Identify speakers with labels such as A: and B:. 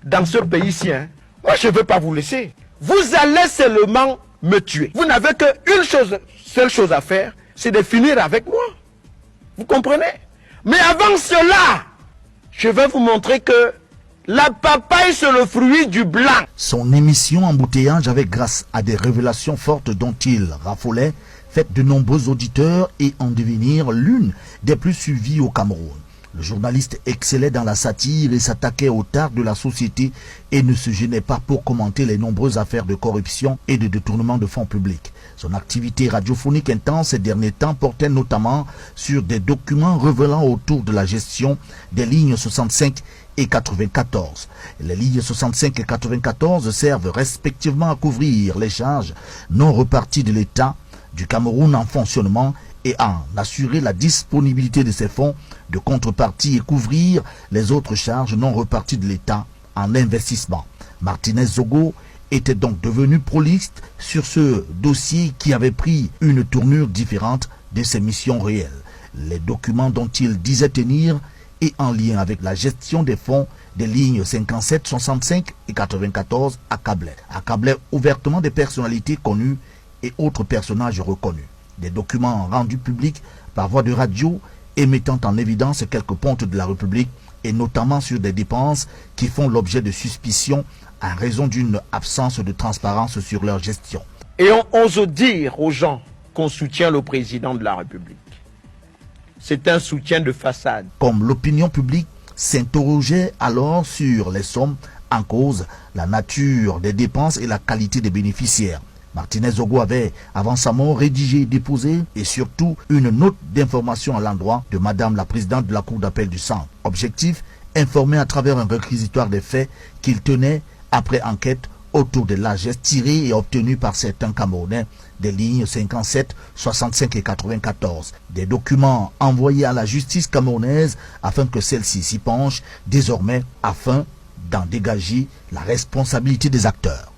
A: dans ce pays-ci, hein, moi je ne veux pas vous laisser. Vous allez seulement me tuer. Vous n'avez qu'une seule chose à faire, c'est de finir avec moi. Vous comprenez? Mais avant cela, je vais vous montrer que la papaye, c'est le fruit du blanc.
B: Son émission Embouteillage avait, grâce à des révélations fortes dont il raffolait, fait de nombreux auditeurs et en devenir l'une des plus suivies au Cameroun. Le journaliste excellait dans la satire et s'attaquait aux tares de la société et ne se gênait pas pour commenter les nombreuses affaires de corruption et de détournement de fonds publics. Son activité radiophonique intense ces derniers temps portait notamment sur des documents révélant autour de la gestion des lignes 65 et 94. Les lignes 65 et 94 servent respectivement à couvrir les charges non reparties de l'État du Cameroun en fonctionnement et à assurer la disponibilité de ces fonds de contrepartie et couvrir les autres charges non reparties de l'État en investissement. Martinez Zogo était donc devenu prolixe sur ce dossier qui avait pris une tournure différente de ses missions réelles. Les documents dont il disait tenir et en lien avec la gestion des fonds des lignes 57, 65 et 94 accablaient ouvertement des personnalités connues et autres personnages reconnus. Des documents rendus publics par voie de radio et mettant en évidence quelques pontes de la République et notamment sur des dépenses qui font l'objet de suspicions en raison d'une absence de transparence sur leur gestion.
A: Et on ose dire aux gens qu'on soutient le président de la République. C'est un soutien de façade.
B: Comme l'opinion publique s'interrogeait alors sur les sommes en cause, la nature des dépenses et la qualité des bénéficiaires. Martinez Zogo avait, avant sa mort, rédigé, déposé et surtout une note d'information à l'endroit de Madame la Présidente de la Cour d'appel du Centre. Objectif, informer à travers un réquisitoire des faits qu'il tenait après enquête autour de largesses tirées et obtenues par certains Camerounais des lignes 57, 65 et 94. Des documents envoyés à la justice camerounaise afin que celle-ci s'y penche désormais afin d'en dégager la responsabilité des acteurs.